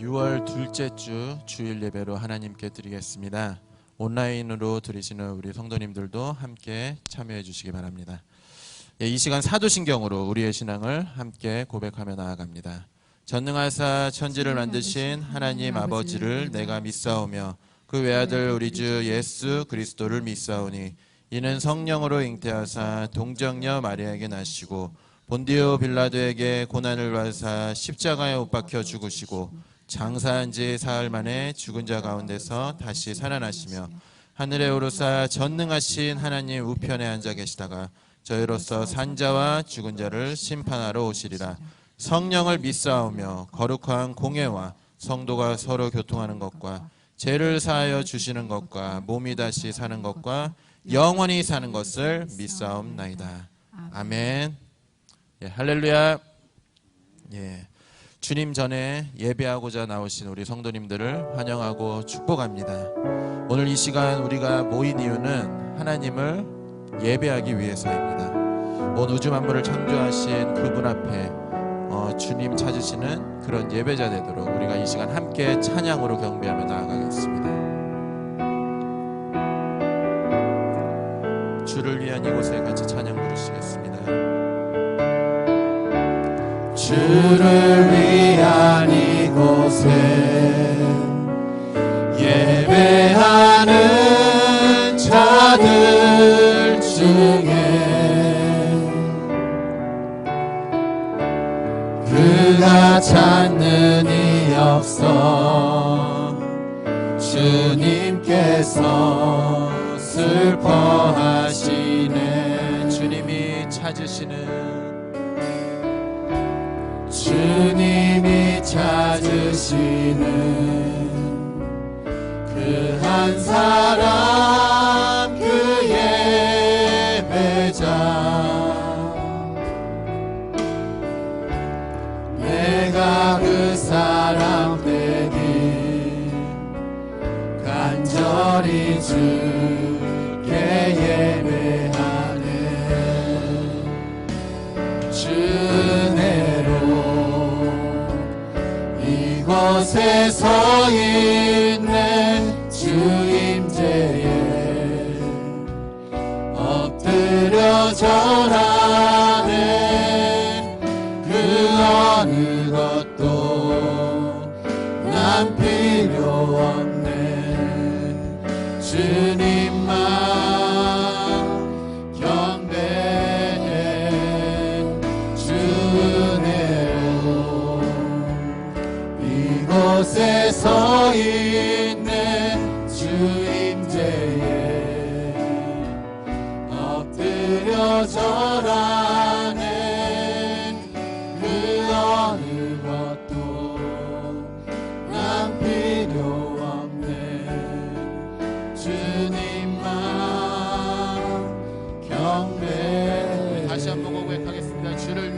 6월 둘째 주 주일 예배로 하나님께 드리겠습니다. 온라인으로 드리시는 우리 성도님들도 함께 참여해 주시기 바랍니다. 이 시간 사도신경으로 우리의 신앙을 함께 고백하며 나아갑니다. 전능하사 천지를 만드신 하나님 아버지를 내가 믿사오며 그 외아들 우리 주 예수 그리스도를 믿사오니 이는 성령으로 잉태하사 동정녀 마리아에게 나시고 본디오 빌라도에게 고난을 받으사 십자가에 못 박혀 죽으시고 장사한 지 사흘 만에 죽은 자 가운데서 다시 살아나시며 하늘에 오르사 전능하신 하나님 우편에 앉아 계시다가 저희로서 산자와 죽은 자를 심판하러 오시리라. 성령을 믿사오며 거룩한 공예와 성도가 서로 교통하는 것과 죄를 사하여 주시는 것과 몸이 다시 사는 것과 영원히 사는 것을 믿사옵나이다. 아멘. 예, 할렐루야. 예, 주님 전에 예배하고자 나오신 우리 성도님들을 환영하고 축복합니다. 오늘 이 시간 우리가 모인 이유는 하나님을 예배하기 위해서입니다. 온 우주 만물을 창조하신 그분 앞에 주님 찾으시는 그런 예배자 되도록 우리가 이 시간 함께 찬양으로 경배하며 나아가겠습니다. 주를 위한 이곳에 같이 찬양 부르시겠습니다. 주를 위한 이곳에 예배하는 자들 중에 그가 찾는 이 없어 주님께서 슬퍼하시네. 주님이 찾으시는 주님이 찾으시는 그 한 사람 그 예배자 내가 그 사람 되기 간절히 주께 예배하네. 주네로 이곳에 서 있네. 주 임재에 엎드려 절하네. 그 어느 것도 난 필요 없네. 주님만 경배해. 주네로 이곳에 서 있네. 주 임재에 엎드려 절하네. 그 어느 것도 난 필요 없네. 주님만 경배해. 다시 한번 고백하겠습니다. 주를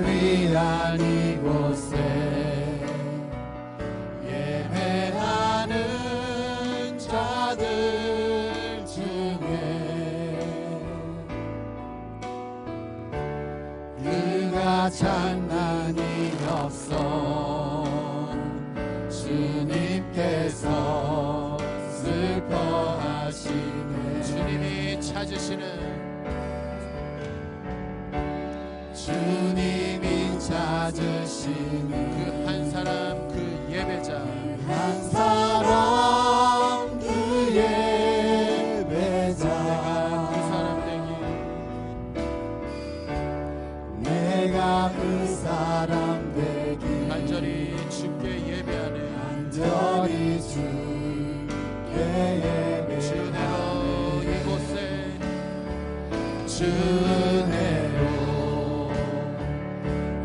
위한 이곳에 예배하는 자들 중에 그가 장난이 없어 주님께서 슬퍼하시네. 주님이 찾으시는 주님이 찾으시는 그 한 사람 그 예배자 한 사람 그 예배자 그 사람 되기 내가 그 사람 되기 간절히 주께 예배하네. 간절히 주께 예배하네. 주내로 이곳에 주네로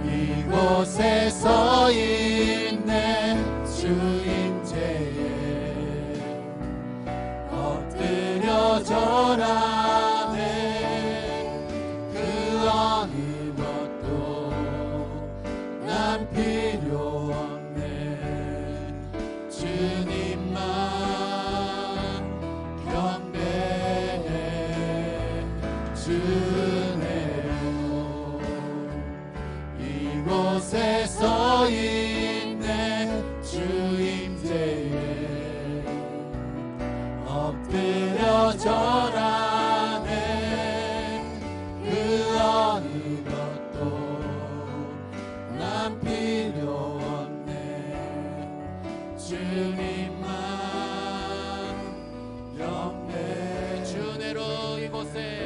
이곳에 서 있네. 주 임재에 엎드려 절하네. 그 어느 것도 난 필요 없네. 주님만 경배해. 주네로 이곳에 이곳에 서 있네 주임제에 엎드려 절하네 그 어느 것도 난 필요 없네 주님만 영배 주내로 이곳에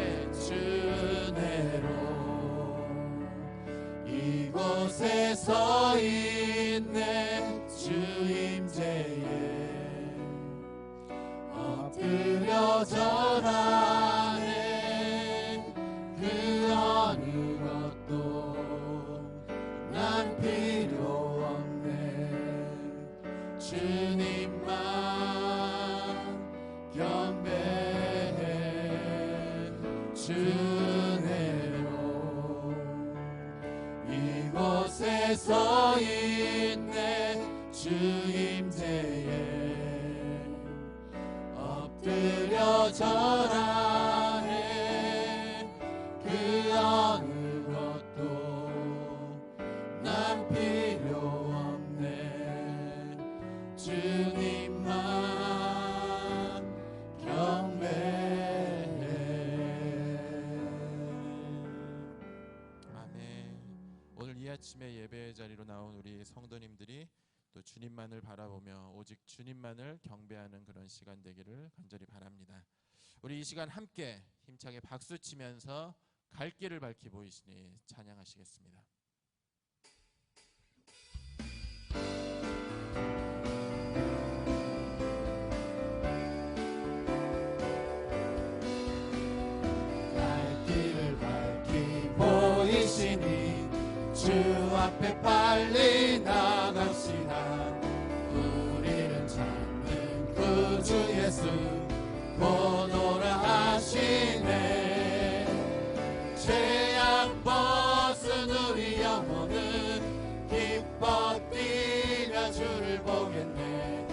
이곳에 서 있네 주임제에 엎드려 절하네 그 어느 것도 난 필요 없네 주님만 경배해 주내로 이곳에 서 있네 주임제에 엎드려 절하네 그 어느 것도 난 필요 없네 주님만 경배해. 아멘. 오늘 이 아침에 예배의 자리로 나온 우리 성도님들이 또 주님만을 바라보며 오직 주님만을 경배하는 그런 시간 되기를 간절히 바랍니다. 우리 이 시간 함께 힘차게 박수 치면서 갈 길을 밝히 보이시니 찬양하시겠습니다. 갈 길을 밝히 보이시니 주 앞에 빨리 나갑시다. 우리를 찾는 구주 예수 곧 오라 하시네. 죄악 벗은 우리 영혼은 기뻐 뛰며 주를 보겠네.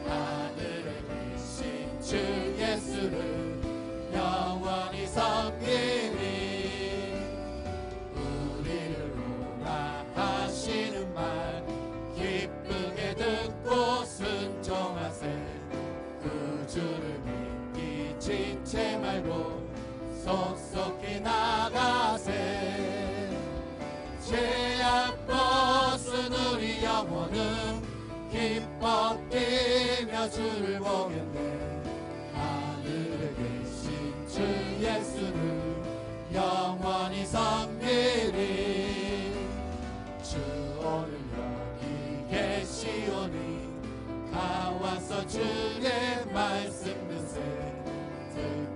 하늘에 계신 주 예수를 영원히 섬기니 우리를 오라 하시는 말 기쁘게 듣고 순종하세. 그 주를 믿기 지체 말고 속속히 나가세. 죄악 벗은 우리 영혼은 기뻐 뛰며 주를 보겠네. 하늘에 계신 주 예수를 영원히 섬기리. 주 오늘 여기 계시오니 다 와서 주의 말씀 듣세.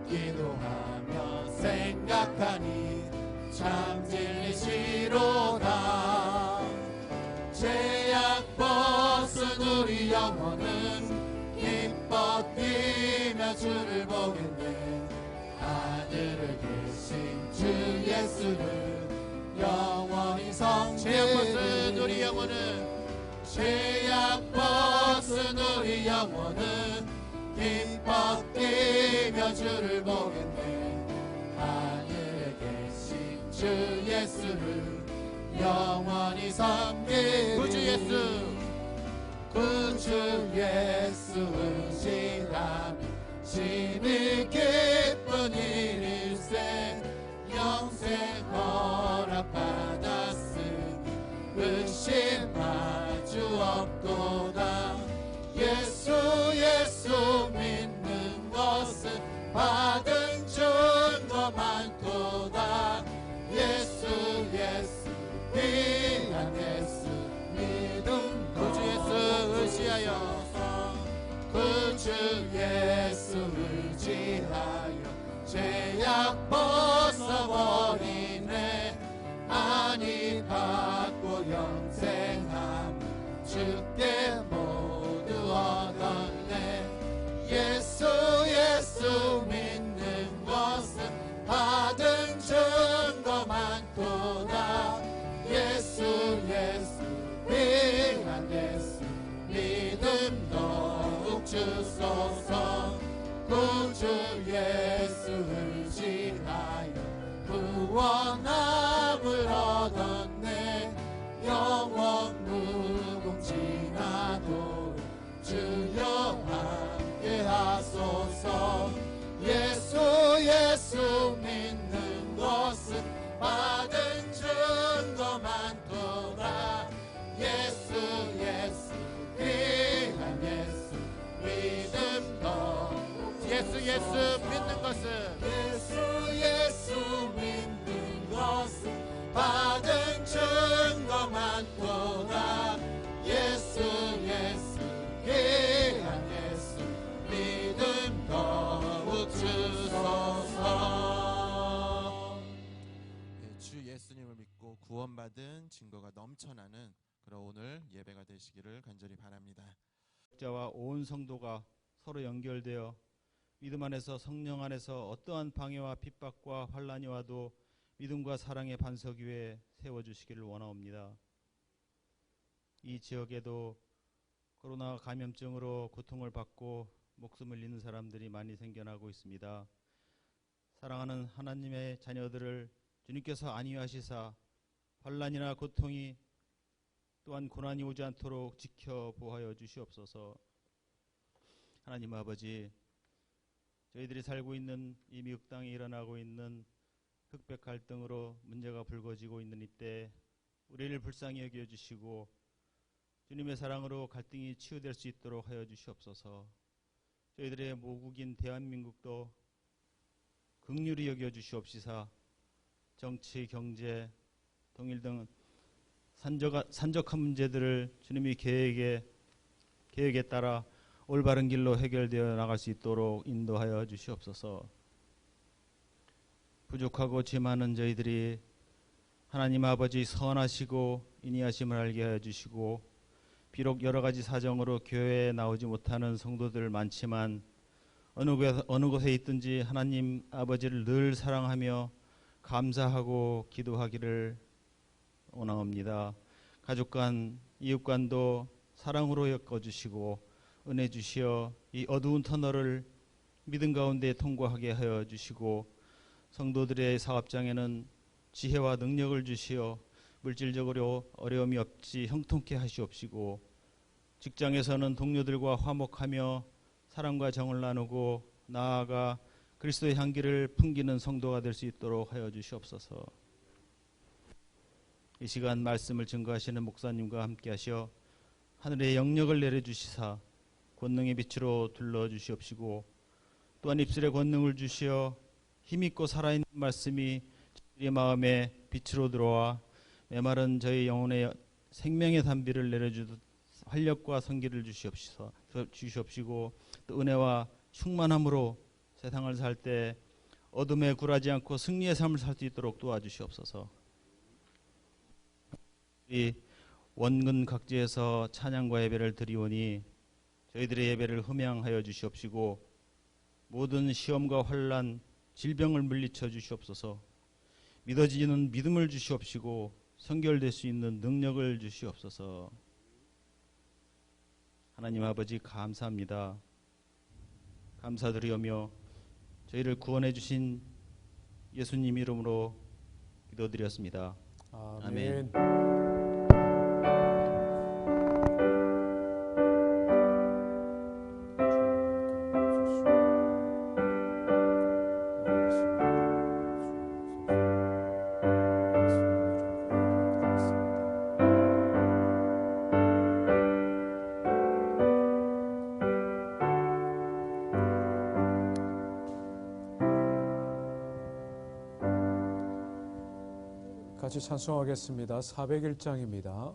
듣기도 하며 생각하니 참 진리시로다. 죄악 벗은 우리 영혼은 기뻐 뛰며 주를 보겠네. 하늘에 계신 주 예수를 영원히 섬기리. 죄악 벗은 우리 영혼은 죄악 벗은 우리 영혼은 기뻐 뛰며 주를 보겠네. 하늘에 계신 주 예수를 영원히 섬기리. 구주 예수 구주 예수 의지하며 신이 기쁜 일일세. 영생 허락받았으니 의심할 주 없도다. 예수 예수 믿는 것은 받은 증거 많도다. 예수 예수 귀한 예수 믿음 구주 예수 의지하여 구주 예수 의지하여 죄악 벗어버리네. 안위 받고 영생함 주께 모두 얻었네. 예수 예수 믿는 것은 받은 증거 많도다. 예수 예수 귀한 예수 믿음 더욱 주소서. 구주 예수 의지하여 구원함을 얻었네. 영원 지나도 주여 함께 하소서. 예수 예수 믿는 것은 받은 증거 많도다. 예수 예수 귀한 예수 믿음 더. 예수 예수 믿는 것은 예수 믿는 것은 받은 증거 많도다. 예수 예수 귀한 예수 믿음 더욱 주소서. 주 예수님을 믿고 구원받은 증거가 넘쳐나는 그런 오늘 예배가 되시기를 간절히 바랍니다. 자와 온 성도가 서로 연결되어 믿음 안에서 성령 안에서 어떠한 방해와 핍박과 환난이 와도 믿음과 사랑의 반석 위에 세워주시기를 원하옵니다. 이 지역에도 코로나 감염증으로 고통을 받고 목숨을 잃는 사람들이 많이 생겨나고 있습니다. 사랑하는 하나님의 자녀들을 주님께서 안위하시사 환난이나 고통이 또한 고난이 오지 않도록 지켜보하여 주시옵소서. 하나님 아버지, 저희들이 살고 있는 이 미국 땅에 일어나고 있는 흑백 갈등으로 문제가 불거지고 있는 이때 우리를 불쌍히 여겨주시고 주님의 사랑으로 갈등이 치유될 수 있도록 하여 주시옵소서. 저희들의 모국인 대한민국도 긍휼히 여겨주시옵시사 정치, 경제, 통일 등 산적한 문제들을 주님의 계획에 따라 올바른 길로 해결되어 나갈 수 있도록 인도하여 주시옵소서. 부족하고 죄 많은 저희들이 하나님 아버지 선하시고 인의하심을 알게 하여 주시고 비록 여러 가지 사정으로 교회에 나오지 못하는 성도들 많지만 어느 곳에 있든지 하나님 아버지를 늘 사랑하며 감사하고 기도하기를 원하옵니다. 가족 간, 이웃 간도 사랑으로 엮어주시고 은혜 주시어 이 어두운 터널을 믿음 가운데 통과하게 하여 주시고 성도들의 사업장에는 지혜와 능력을 주시어 물질적으로 어려움이 없이 형통케 하시옵시고 직장에서는 동료들과 화목하며 사랑과 정을 나누고 나아가 그리스도의 향기를 풍기는 성도가 될 수 있도록 하여 주시옵소서. 이 시간 말씀을 증거하시는 목사님과 함께 하시어 하늘의 영역을 내려주시사 권능의 빛으로 둘러주시옵시고 또한 입술에 권능을 주시어 힘있고 살아있는 말씀이 저희의 마음에 빛으로 들어와 메마른 저희 영혼의 생명의 단비를 내려주듯 활력과 성기를 주시옵시고 또 은혜와 충만함으로 세상을 살 때 어둠에 굴하지 않고 승리의 삶을 살 수 있도록 도와주시옵소서. 이 원근 각지에서 찬양과 예배를 드리오니 저희들의 예배를 흠양하여 주시옵시고 모든 시험과 환난, 질병을 물리쳐 주시옵소서. 믿어지는 믿음을 주시옵시고 성결될 수 있는 능력을 주시옵소서. 하나님 아버지 감사합니다. 감사드리오며 저희를 구원해 주신 예수님 이름으로 기도드렸습니다. 아멘. 같이 찬송하겠습니다. 401장입니다.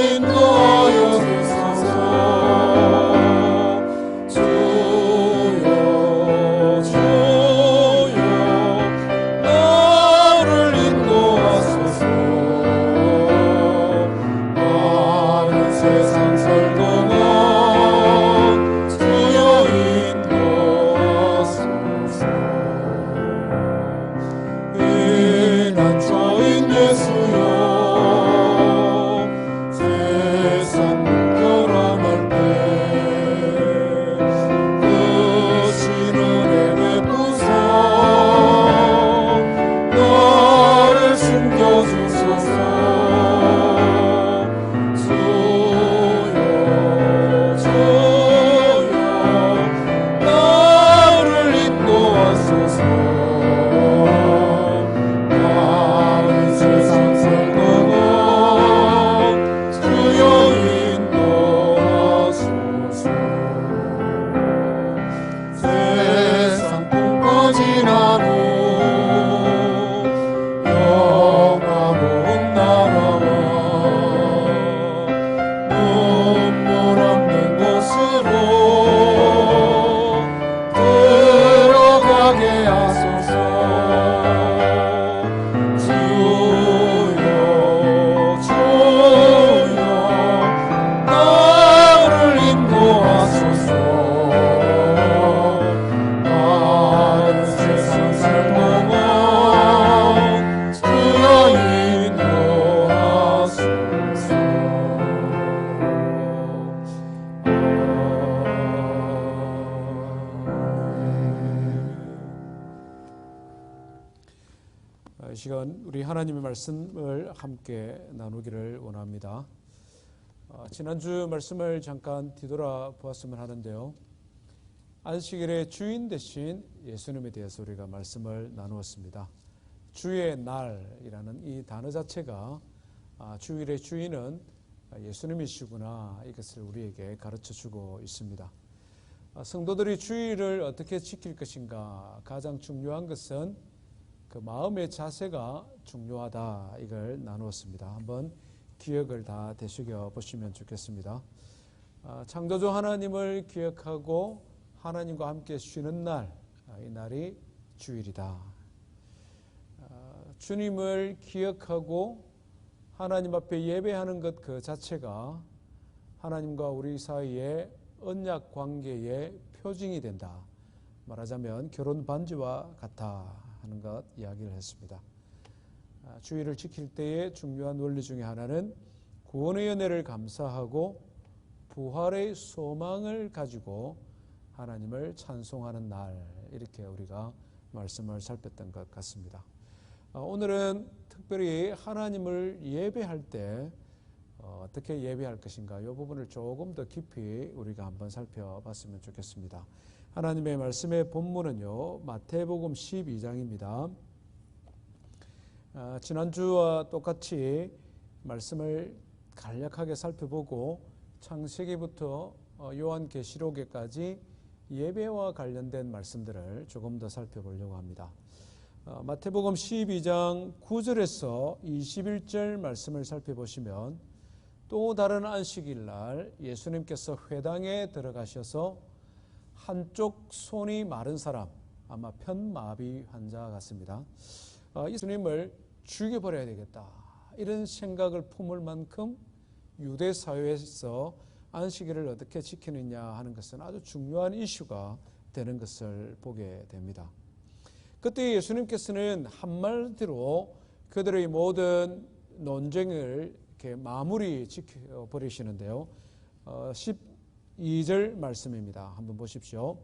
인도하여 주소서. 하소서. 다른 세상 살보고 주여 인도하소서. 이 시간 우리 하나님의 말씀을 함께 나누기를 원합니다. 지난주 말씀을 잠깐 뒤돌아 보았으면 하는데요. 안식일의 주인 되신 예수님에 대해서 우리가 말씀을 나누었습니다. 주의 날이라는 이 단어 자체가 주일의 주인은 예수님이시구나, 이것을 우리에게 가르쳐주고 있습니다. 성도들이 주일을 어떻게 지킬 것인가, 가장 중요한 것은 그 마음의 자세가 중요하다, 이걸 나누었습니다. 한번 기억을 다 되새겨 보시면 좋겠습니다. 창조주 하나님을 기억하고 하나님과 함께 쉬는 날, 이 날이 주일이다. 주님을 기억하고 하나님 앞에 예배하는 것 그 자체가 하나님과 우리 사이의 언약 관계의 표징이 된다. 말하자면 결혼 반지와 같아 하는 것 이야기를 했습니다. 주일을 지킬 때의 중요한 원리 중에 하나는 구원의 은혜를 감사하고 부활의 소망을 가지고 하나님을 찬송하는 날, 이렇게 우리가 말씀을 살폈던 것 같습니다. 오늘은 특별히 하나님을 예배할 때 어떻게 예배할 것인가, 이 부분을 조금 더 깊이 우리가 한번 살펴봤으면 좋겠습니다. 하나님의 말씀의 본문은요, 마태복음 12장입니다. 지난주와 똑같이 말씀을 간략하게 살펴보고 창세기부터 요한계시록에까지 예배와 관련된 말씀들을 조금 더 살펴보려고 합니다. 마태복음 12장 9절에서 21절 말씀을 살펴보시면 또 다른 안식일 날 예수님께서 회당에 들어가셔서 한쪽 손이 마른 사람, 아마 편마비 환자 같습니다. 예수님을 죽여버려야 되겠다, 이런 생각을 품을 만큼 유대 사회에서 안식일을 어떻게 지키느냐 하는 것은 아주 중요한 이슈가 되는 것을 보게 됩니다. 그때 예수님께서는 한마디로 그들의 모든 논쟁을 이렇게 마무리 지켜버리시는데요. 12절 말씀입니다. 한번 보십시오.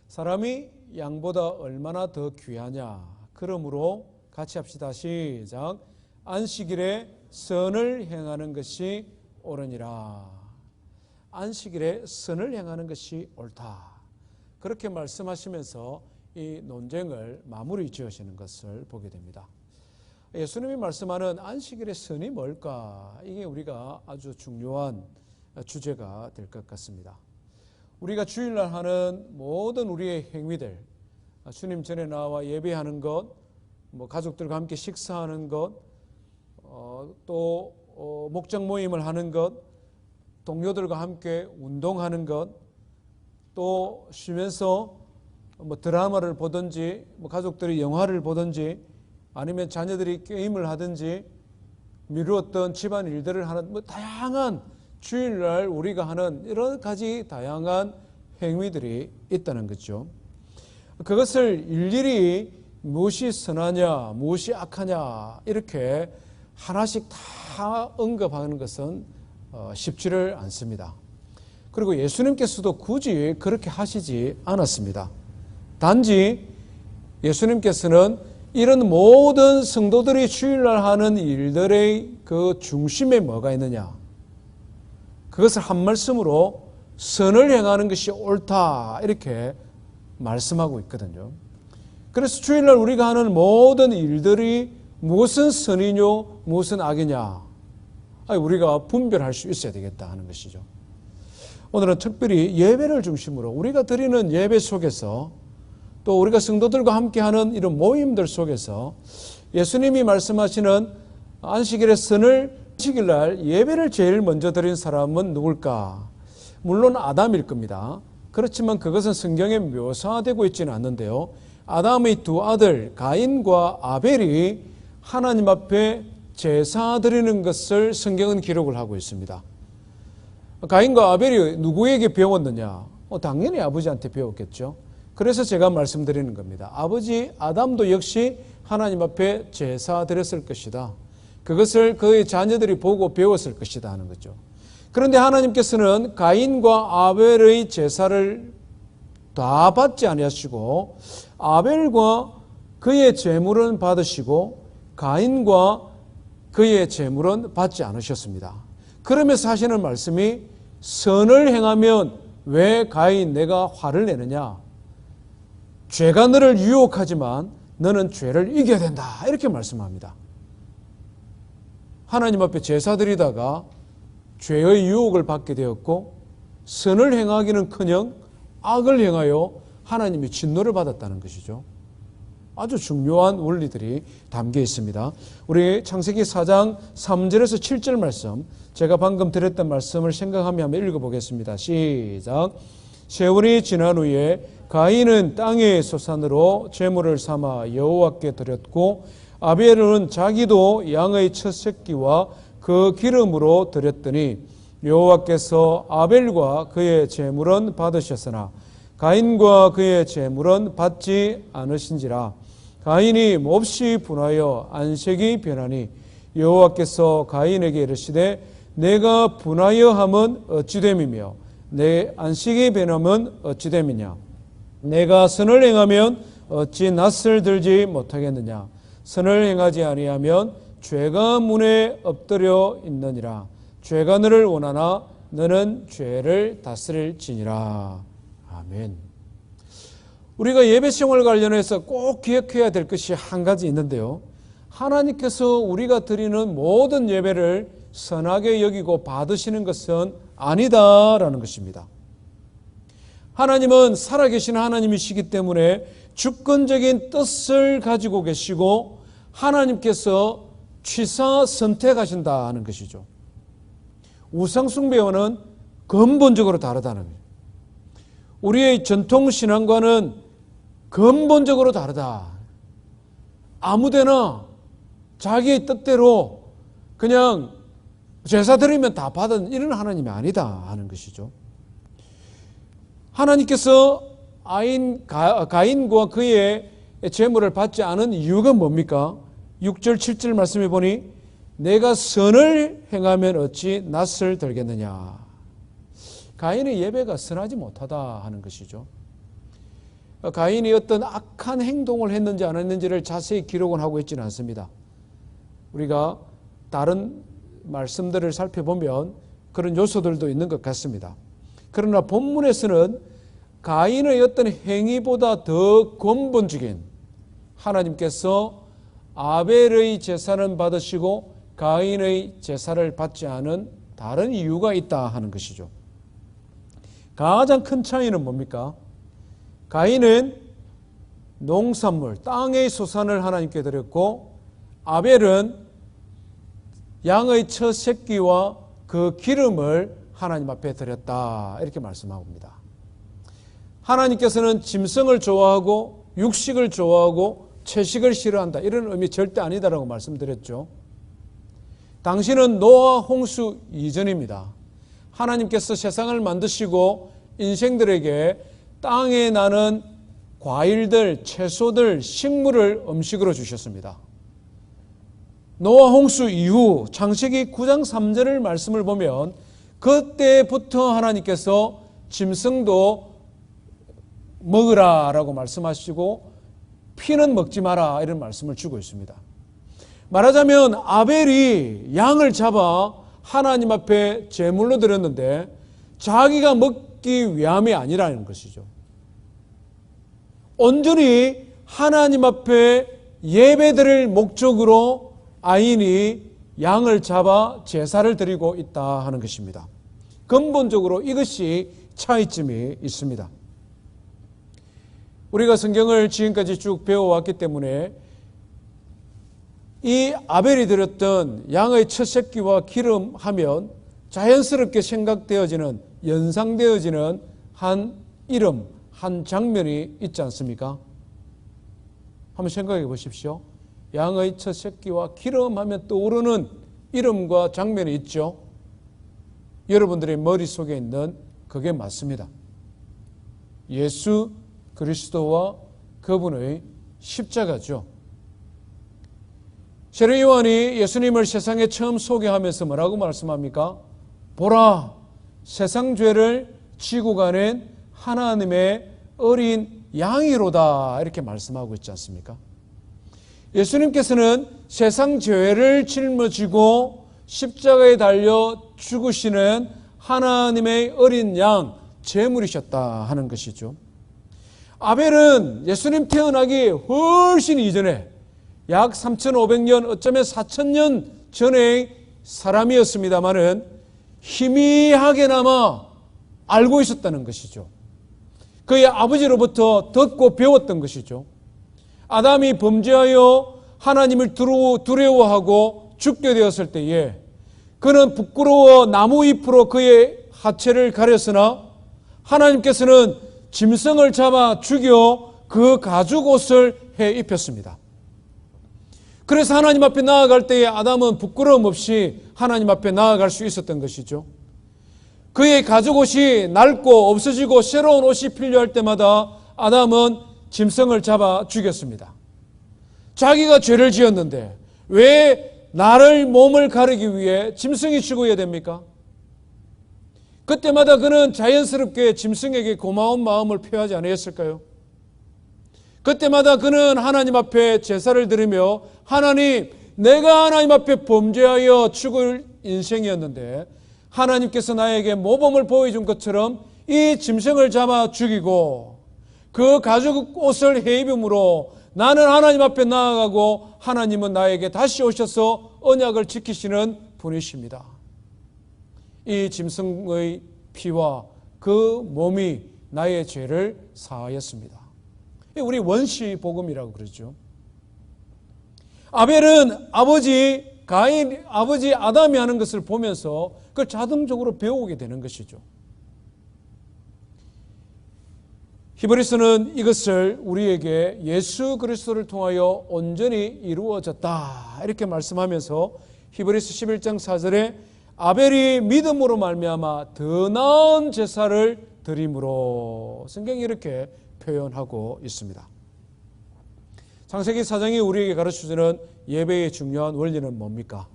사람이 양보다 얼마나 더 귀하냐. 그러므로 같이 합시다. 시작. 안식일에 선을 행하는 것이 옳으니라. 안식일에 선을 행하는 것이 옳다. 그렇게 말씀하시면서 이 논쟁을 마무리 지으시는 것을 보게 됩니다. 예수님이 말씀하는 안식일의 선이 뭘까? 이게 우리가 아주 중요한 주제가 될 것 같습니다. 우리가 주일날 하는 모든 우리의 행위들, 주님 전에 나와 예배하는 것, 가족들과 함께 식사하는 것, 또 목장 모임을 하는 것, 동료들과 함께 운동하는 것, 또 쉬면서 드라마를 보든지, 가족들이 영화를 보든지, 아니면 자녀들이 게임을 하든지, 미루었던 집안 일들을 하는 다양한 주일날 우리가 하는 여러 가지 다양한 행위들이 있다는 거죠. 그것을 일일이 무엇이 선하냐, 무엇이 악하냐 이렇게 하나씩 다 언급하는 것은 쉽지를 않습니다. 그리고 예수님께서도 굳이 그렇게 하시지 않았습니다. 단지 예수님께서는 이런 모든 성도들이 주일날 하는 일들의 그 중심에 뭐가 있느냐, 그것을 한 말씀으로 선을 행하는 것이 옳다 이렇게 말씀하고 있거든요. 그래서 주일날 우리가 하는 모든 일들이 무엇은 선이뇨 무엇은 악이냐, 우리가 분별할 수 있어야 되겠다 하는 것이죠. 오늘은 특별히 예배를 중심으로 우리가 드리는 예배 속에서, 또 우리가 성도들과 함께하는 이런 모임들 속에서 예수님이 말씀하시는 안식일의 선을, 안식일날 예배를 제일 먼저 드린 사람은 누굴까? 물론 아담일 겁니다. 그렇지만 그것은 성경에 묘사되고 있지는 않는데요. 아담의 두 아들 가인과 아벨이 하나님 앞에 제사 드리는 것을 성경은 기록을 하고 있습니다. 가인과 아벨이 누구에게 배웠느냐? 당연히 아버지한테 배웠겠죠. 그래서 제가 말씀드리는 겁니다. 아버지 아담도 역시 하나님 앞에 제사 드렸을 것이다. 그것을 그의 자녀들이 보고 배웠을 것이다 하는 거죠. 그런데 하나님께서는 가인과 아벨의 제사를 다 받지 아니하시고 아벨과 그의 제물은 받으시고 가인과 그의 제물은 받지 않으셨습니다. 그러면서 하시는 말씀이 선을 행하면 왜 가인 내가 화를 내느냐? 죄가 너를 유혹하지만 너는 죄를 이겨야 된다. 이렇게 말씀합니다. 하나님 앞에 제사 드리다가 죄의 유혹을 받게 되었고 선을 행하기는커녕 악을 행하여 하나님이 진노를 받았다는 것이죠. 아주 중요한 원리들이 담겨 있습니다. 우리 창세기 4장 3절에서 7절 말씀, 제가 방금 드렸던 말씀을 생각하며 한번 읽어보겠습니다. 시작. 세월이 지난 후에 가인은 땅의 소산으로 제물을 삼아 여호와께 드렸고 아벨은 자기도 양의 첫 새끼와 그 기름으로 드렸더니 여호와께서 아벨과 그의 제물은 받으셨으나 가인과 그의 제물은 받지 않으신지라. 가인이 몹시 분하여 안색이 변하니 여호와께서 가인에게 이르시되 내가 분하여 함은 어찌 됨이며 내 안식이 변함은 어찌 됨이냐. 내가 선을 행하면 어찌 낯을 들지 못하겠느냐. 선을 행하지 아니하면 죄가 문에 엎드려 있느니라. 죄가 너를 원하나 너는 죄를 다스릴지니라. 아멘. 우리가 예배 생활 관련해서 꼭 기억해야 될 것이 한 가지 있는데요. 하나님께서 우리가 드리는 모든 예배를 선하게 여기고 받으시는 것은 아니다라는 것입니다. 하나님은 살아계신 하나님이시기 때문에 주권적인 뜻을 가지고 계시고 하나님께서 취사 선택하신다 하는 것이죠. 우상숭배와는 근본적으로 다르다는 거예요. 우리의 전통신앙과는 근본적으로 다르다. 아무데나 자기의 뜻대로 그냥 제사 드리면 다 받은 이런 하나님이 아니다 하는 것이죠. 하나님께서 가인과 그의 제물을 받지 않은 이유가 뭡니까? 6절 7절 말씀해 보니 내가 선을 행하면 어찌 낯을 들겠느냐. 가인의 예배가 선하지 못하다 하는 것이죠. 가인이 어떤 악한 행동을 했는지 안 했는지를 자세히 기록은 하고 있지는 않습니다. 우리가 다른 말씀들을 살펴보면 그런 요소들도 있는 것 같습니다. 그러나 본문에서는 가인의 어떤 행위보다 더 근본적인 하나님께서 아벨의 제사는 받으시고 가인의 제사를 받지 않은 다른 이유가 있다 하는 것이죠. 가장 큰 차이는 뭡니까? 가인은 농산물, 땅의 소산을 하나님께 드렸고 아벨은 양의 첫 새끼와 그 기름을 하나님 앞에 드렸다. 이렇게 말씀합니다. 하나님께서는 짐승을 좋아하고 육식을 좋아하고 채식을 싫어한다. 이런 의미 절대 아니다라고 말씀드렸죠. 당시는 노아 홍수 이전입니다. 하나님께서 세상을 만드시고 인생들에게 땅에 나는 과일들, 채소들, 식물을 음식으로 주셨습니다. 노아 홍수 이후 창세기 9장 3절을 말씀을 보면 그때부터 하나님께서 짐승도 먹으라라고 말씀하시고 피는 먹지 마라 이런 말씀을 주고 있습니다. 말하자면 아벨이 양을 잡아 하나님 앞에 제물로 드렸는데 자기가 먹기 위함이 아니라는 것이죠. 온전히 하나님 앞에 예배드릴 목적으로 가인이 양을 잡아 제사를 드리고 있다 하는 것입니다. 근본적으로 이것이 차이점이 있습니다. 우리가 성경을 지금까지 쭉 배워왔기 때문에 이 아벨이 드렸던 양의 첫 새끼와 기름 하면 자연스럽게 생각되어지는, 연상되어지는 한 이름, 한 장면이 있지 않습니까? 한번 생각해 보십시오. 양의 첫 새끼와 기름 하면 떠오르는 이름과 장면이 있죠. 여러분들의 머릿속에 있는 그게 맞습니다. 예수 그리스도와 그분의 십자가죠. 세례 요한이 예수님을 세상에 처음 소개하면서 뭐라고 말씀합니까? 보라, 세상 죄를 지고 가는 하나님의 어린 양이로다, 이렇게 말씀하고 있지 않습니까? 예수님께서는 세상 죄를 짊어지고 십자가에 달려 죽으시는 하나님의 어린 양, 제물이셨다 하는 것이죠. 아벨은 예수님 태어나기 훨씬 이전에 약 3,500년, 어쩌면 4,000년 전의 사람이었습니다마는 희미하게나마 알고 있었다는 것이죠. 그의 아버지로부터 듣고 배웠던 것이죠. 아담이 범죄하여 하나님을 두려워하고 죽게 되었을 때에 그는 부끄러워 나무 잎으로 그의 하체를 가렸으나 하나님께서는 짐승을 잡아 죽여 그 가죽 옷을 해 입혔습니다. 그래서 하나님 앞에 나아갈 때에 아담은 부끄러움 없이 하나님 앞에 나아갈 수 있었던 것이죠. 그의 가죽 옷이 낡고 없어지고 새로운 옷이 필요할 때마다 아담은 짐승을 잡아 죽였습니다. 자기가 죄를 지었는데 왜 나를 몸을 가르기 위해 짐승이 죽어야 됩니까? 그때마다 그는 자연스럽게 짐승에게 고마운 마음을 표하지 않았을까요? 그때마다 그는 하나님 앞에 제사를 드리며 하나님, 내가 하나님 앞에 범죄하여 죽을 인생이었는데 하나님께서 나에게 모범을 보여준 것처럼 이 짐승을 잡아 죽이고 그 가죽 옷을 해 입음으로 나는 하나님 앞에 나아가고 하나님은 나에게 다시 오셔서 언약을 지키시는 분이십니다. 이 짐승의 피와 그 몸이 나의 죄를 사하였습니다. 우리 원시 복음이라고 그러죠. 아벨은 아버지 아담이 하는 것을 보면서 그걸 자동적으로 배우게 되는 것이죠. 히브리서는 이것을 우리에게 예수 그리스도를 통하여 온전히 이루어졌다 이렇게 말씀하면서 히브리서 11장 4절에 아벨이 믿음으로 말미암아 더 나은 제사를 드림으로 성경이 이렇게 표현하고 있습니다. 창세기 4장이 우리에게 가르쳐주는 예배의 중요한 원리는 뭡니까?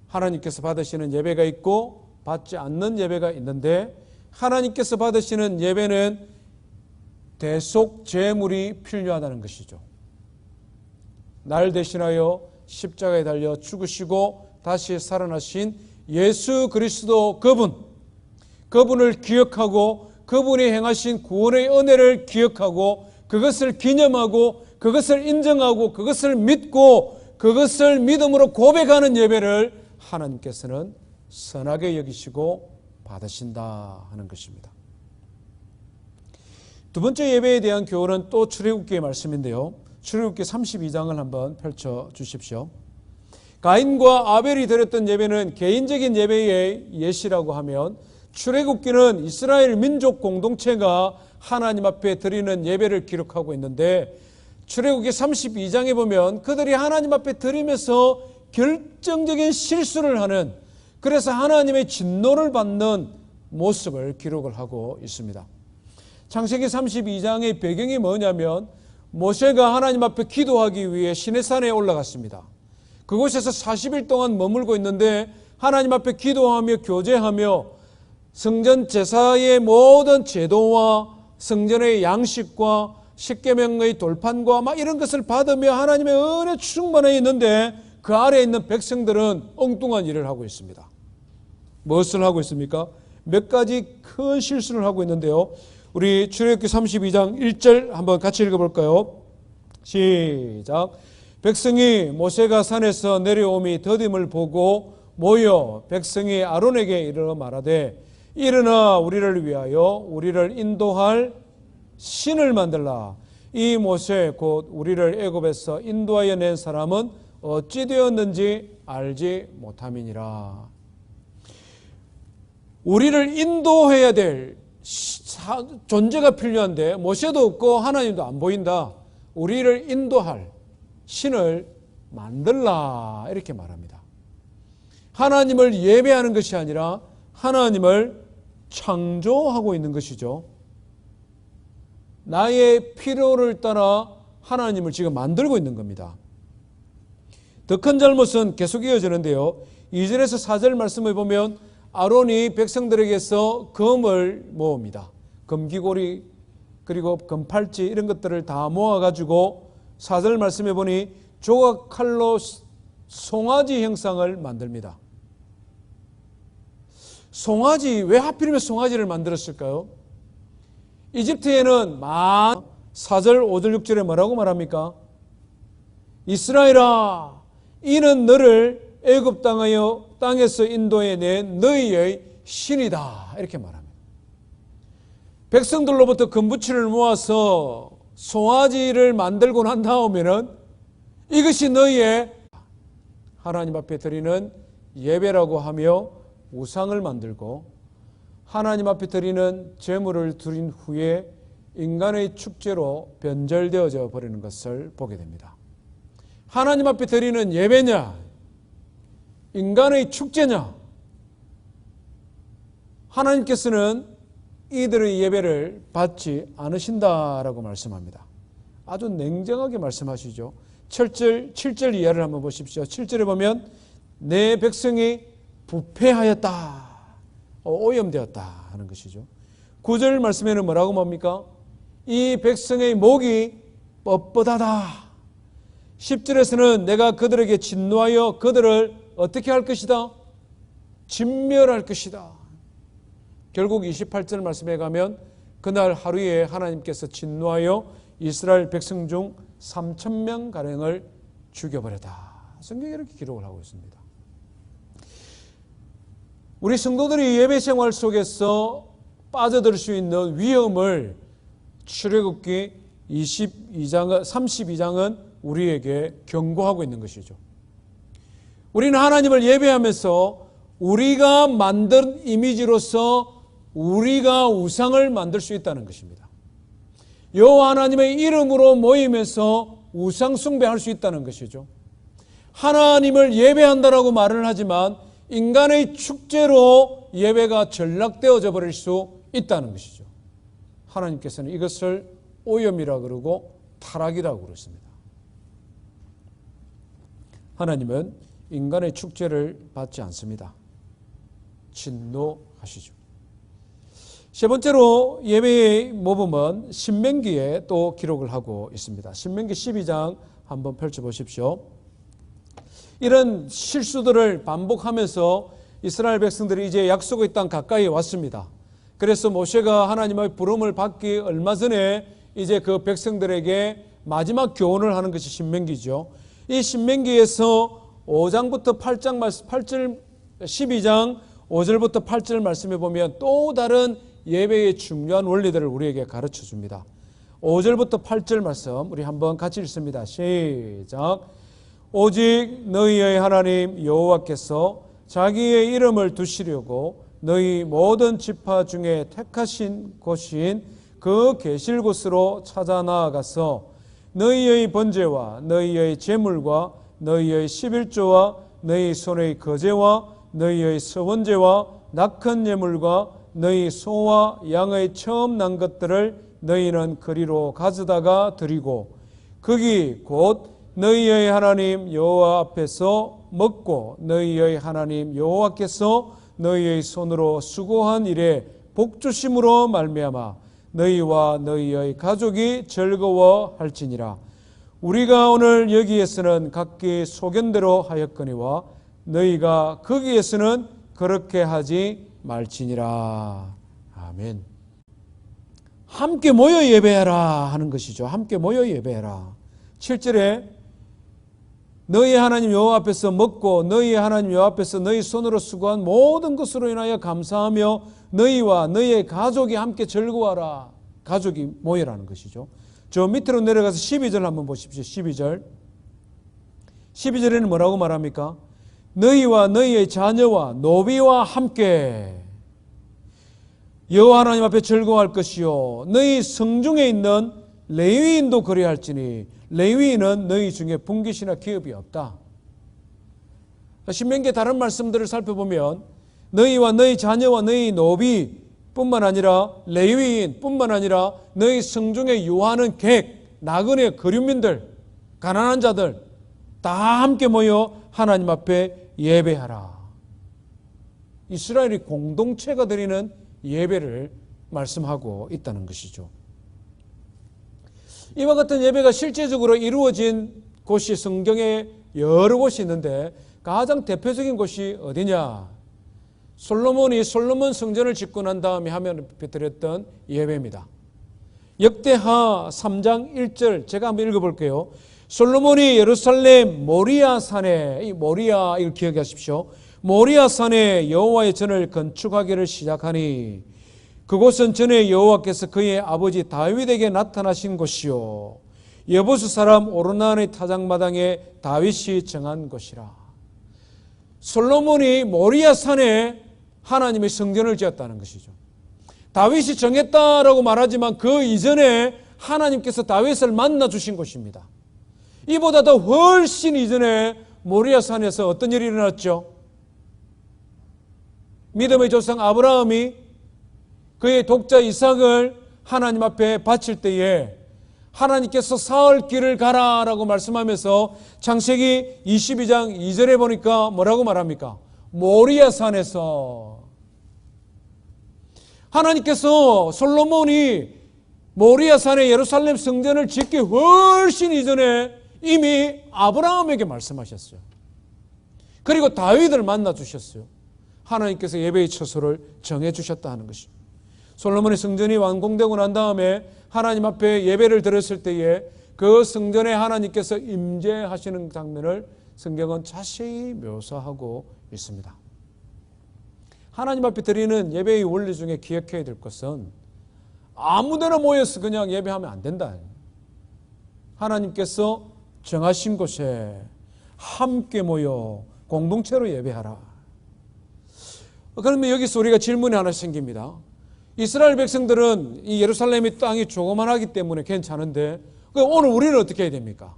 하나님께서 받으시는 예배가 있고 받지 않는 예배가 있는데 하나님께서 받으시는 예배는 대속 제물이 필요하다는 것이죠. 날 대신하여 십자가에 달려 죽으시고 다시 살아나신 예수 그리스도 그분을 기억하고 그분이 행하신 구원의 은혜를 기억하고 그것을 기념하고 그것을 인정하고 그것을 믿고 그것을 믿음으로 고백하는 예배를 하나님께서는 선하게 여기시고 받으신다 하는 것입니다. 두 번째 예배에 대한 교훈은 또 출애굽기의 말씀인데요. 출애굽기 32장을 한번 펼쳐 주십시오. 가인과 아벨이 드렸던 예배는 개인적인 예배의 예시라고 하면 출애굽기는 이스라엘 민족 공동체가 하나님 앞에 드리는 예배를 기록하고 있는데 출애굽기 32장에 보면 그들이 하나님 앞에 드리면서 결정적인 실수를 하는, 그래서 하나님의 진노를 받는 모습을 기록을 하고 있습니다. 창세기 32장의 배경이 뭐냐면 모세가 하나님 앞에 기도하기 위해 시내산에 올라갔습니다. 그곳에서 40일 동안 머물고 있는데 하나님 앞에 기도하며 교제하며 성전 제사의 모든 제도와 성전의 양식과 십계명의 돌판과 막 이런 것을 받으며 하나님의 은혜 충만해 있는데 그 아래에 있는 백성들은 엉뚱한 일을 하고 있습니다. 무엇을 하고 있습니까? 몇 가지 큰 실수를 하고 있는데요. 우리 출애굽기 32장 1절 한번 같이 읽어볼까요? 시작. 백성이 모세가 산에서 내려오미 더딤을 보고 모여 백성이 아론에게 이르러 말하되 일어나 우리를 위하여 우리를 인도할 신을 만들라. 이 모세 곧 우리를 애굽에서 인도하여 낸 사람은 어찌 되었는지 알지 못함이니라. 우리를 인도해야 될 존재가 필요한데 모세도 없고 하나님도 안 보인다. 우리를 인도할 신을 만들라 이렇게 말합니다. 하나님을 예배하는 것이 아니라 하나님을 창조하고 있는 것이죠. 나의 필요를 따라 하나님을 지금 만들고 있는 겁니다. 더 큰 잘못은 계속 이어지는데요. 2절에서 4절 말씀을 보면 아론이 백성들에게서 금을 모읍니다. 금귀고리 그리고 금팔찌 이런 것들을 다 모아가지고 4절 말씀해 보니 조각칼로 송아지 형상을 만듭니다. 송아지, 왜 하필이면 송아지를 만들었을까요? 이집트에는 4절, 5절, 6절에 뭐라고 말합니까? 이스라엘아, 이는 너를 애굽 땅에서 인도해낸 너희의 신이다. 이렇게 말합니다. 백성들로부터 금부치를 모아서 송아지를 만들고 난 다음에는 이것이 너희의 하나님 앞에 드리는 예배라고 하며 우상을 만들고 하나님 앞에 드리는 제물을 드린 후에 인간의 축제로 변절되어져 버리는 것을 보게 됩니다. 하나님 앞에 드리는 예배냐, 인간의 축제냐? 하나님께서는 이들의 예배를 받지 않으신다라고 말씀합니다. 아주 냉정하게 말씀하시죠. 7절 이하를 한번 보십시오. 7절에 보면 내 백성이 부패하였다, 오염되었다 하는 것이죠. 9절 말씀에는 뭐라고 뭡니까? 이 백성의 목이 뻣뻣하다. 10절에서는 내가 그들에게 진노하여 그들을 어떻게 할 것이다? 진멸할 것이다. 결국 28절 말씀에 가면 그날 하루에 하나님께서 진노하여 이스라엘 백성 중 3,000명 가량을 죽여버렸다. 성경에 이렇게 기록을 하고 있습니다. 우리 성도들이 예배 생활 속에서 빠져들 수 있는 위험을 출애굽기 32장은 우리에게 경고하고 있는 것이죠. 우리는 하나님을 예배하면서 우리가 만든 이미지로서 우리가 우상을 만들 수 있다는 것입니다. 여호와 하나님의 이름으로 모이면서 우상 숭배할 수 있다는 것이죠. 하나님을 예배한다라고 말을 하지만 인간의 축제로 예배가 전락되어져 버릴 수 있다는 것이죠. 하나님께서는 이것을 오염이라고 그러고 타락이라고 그랬습니다. 하나님은 인간의 축제를 받지 않습니다. 진노하시죠. 세 번째로 예배의 모범은 신명기에 또 기록을 하고 있습니다. 신명기 12장 한번 펼쳐보십시오. 이런 실수들을 반복하면서 이스라엘 백성들이 이제 약속의 땅 가까이 왔습니다. 그래서 모세가 하나님의 부름을 받기 얼마 전에 이제 그 백성들에게 마지막 교훈을 하는 것이 신명기죠. 이 신명기에서 5장부터 8절 12장 5절부터 8절 말씀해 보면 또 다른 예배의 중요한 원리들을 우리에게 가르쳐 줍니다. 5절부터 8절 말씀 우리 한번 같이 읽습니다. 시작. 오직 너희의 하나님 여호와께서 자기의 이름을 두시려고 너희 모든 지파 중에 택하신 곳인 그 계실 곳으로 찾아 나아가서 너희의 번제와 너희의 제물과 너희의 11조와 너희 손의 거제와 너희의 서원제와 낙헌 예물과 너희 소와 양의 처음 난 것들을 너희는 거리로 가져다가 드리고 거기 곧 너희의 하나님 여호와 앞에서 먹고 너희의 하나님 여호와께서 너희의 손으로 수고한 일에 복주심으로 말미암아 너희와 너희의 가족이 즐거워할지니라. 우리가 오늘 여기에서는 각기 소견대로 하였거니와 너희가 거기에서는 그렇게 하지 말지니라. 아멘. 함께 모여 예배하라 하는 것이죠. 함께 모여 예배하라. 7절에 너희 하나님 여호와 앞에서 먹고 너희 하나님 여호와 앞에서 너희 손으로 수고한 모든 것으로 인하여 감사하며 너희와 너희의 가족이 함께 즐거워하라. 가족이 모여라는 것이죠. 저 밑으로 내려가서 12절 한번 보십시오. 12절. 12절에는 뭐라고 말합니까? 너희와 너희의 자녀와 노비와 함께 여호와 하나님 앞에 즐거워할 것이요 너희 성중에 있는 레위인도 그리할지니 레위인은 너희 중에 분깃이나 기업이 없다. 신명기의 다른 말씀들을 살펴보면 너희와 너희 자녀와 너희 노비 뿐만 아니라 레위인 뿐만 아니라 너희 성중에 유하는 객, 나그네, 거류민들, 가난한 자들 다 함께 모여 하나님 앞에 예배하라. 이스라엘이 공동체가 드리는 예배를 말씀하고 있다는 것이죠. 이와 같은 예배가 실제적으로 이루어진 곳이 성경에 여러 곳이 있는데 가장 대표적인 곳이 어디냐? 솔로몬이 솔로몬 성전을 짓고 난 다음에 하면 드렸던 예배입니다. 역대하 3장 1절 제가 한번 읽어볼게요. 솔로몬이 예루살렘 모리아 산에, 이 모리아 이걸 기억하십시오. 모리아 산에 여호와의 전을 건축하기를 시작하니 그곳은 전에 여호와께서 그의 아버지 다윗에게 나타나신 곳이요 여부수 사람 오르난의 타작마당에 다윗이 정한 곳이라. 솔로몬이 모리아 산에 하나님의 성전을 지었다는 것이죠. 다윗이 정했다라고 말하지만 그 이전에 하나님께서 다윗을 만나 주신 곳입니다. 이보다 더 훨씬 이전에 모리아 산에서 어떤 일이 일어났죠? 믿음의 조상 아브라함이 그의 독자 이삭을 하나님 앞에 바칠 때에 하나님께서 사흘 길을 가라라고 말씀하면서 창세기 22장 2절에 보니까 뭐라고 말합니까? 모리아 산에서 하나님께서 솔로몬이 모리아 산에 예루살렘 성전을 짓기 훨씬 이전에 이미 아브라함에게 말씀하셨어요. 그리고 다윗을 만나 주셨어요. 하나님께서 예배의 처소를 정해 주셨다 하는 것입니다. 솔로몬의 성전이 완공되고 난 다음에 하나님 앞에 예배를 드렸을 때에 그 성전에 하나님께서 임재하시는 장면을 성경은 자세히 묘사하고 있습니다. 하나님 앞에 드리는 예배의 원리 중에 기억해야 될 것은 아무데나 모여서 그냥 예배하면 안 된다. 하나님께서 정하신 곳에 함께 모여 공동체로 예배하라. 그러면 여기서 우리가 질문이 하나 생깁니다. 이스라엘 백성들은 이 예루살렘의 땅이 조그만하기 때문에 괜찮은데 오늘 우리는 어떻게 해야 됩니까?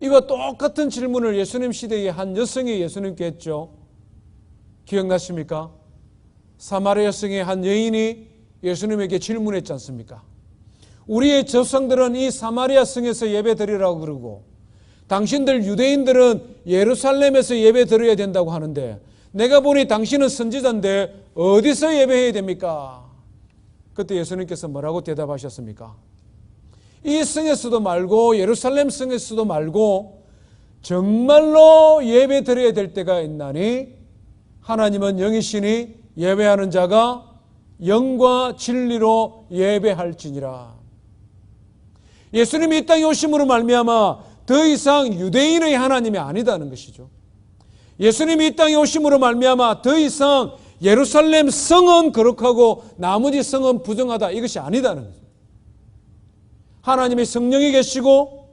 이와 똑같은 질문을 예수님 시대의 한 여성이 예수님께 했죠. 기억나십니까? 사마리아 여성의 한 여인이 예수님에게 질문했지 않습니까? 우리의 조상들은 이 사마리아 성에서 예배 드리라고 그러고 당신들 유대인들은 예루살렘에서 예배 드려야 된다고 하는데 내가 보니 당신은 선지자인데 어디서 예배해야 됩니까? 그때 예수님께서 뭐라고 대답하셨습니까? 이 성에서도 말고 예루살렘 성에서도 말고 정말로 예배 드려야 될 때가 있나니 하나님은 영이시니 예배하는 자가 영과 진리로 예배할지니라. 예수님이 이 땅에 오심으로 말미암아 더 이상 유대인의 하나님이 아니다는 것이죠. 예수님이 이 땅에 오심으로 말미암아 더 이상 예루살렘 성은 거룩하고 나머지 성은 부정하다 이것이 아니다는 거죠. 하나님의 성령이 계시고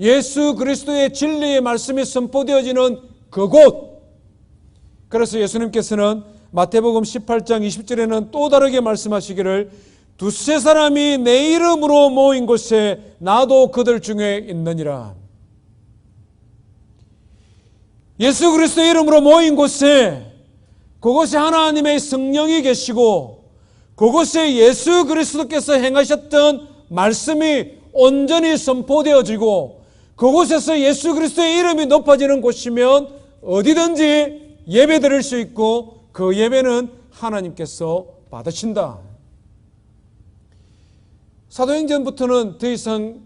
예수 그리스도의 진리의 말씀이 선포되어지는 그곳. 그래서 예수님께서는 마태복음 18장 20절에는 또 다르게 말씀하시기를 두세 사람이 내 이름으로 모인 곳에 나도 그들 중에 있느니라. 예수 그리스도의 이름으로 모인 곳에 그곳에 하나님의 성령이 계시고 그곳에 예수 그리스도께서 행하셨던 말씀이 온전히 선포되어지고 그곳에서 예수 그리스도의 이름이 높아지는 곳이면 어디든지 예배 드릴 수 있고 그 예배는 하나님께서 받으신다. 사도행전부터는 더 이상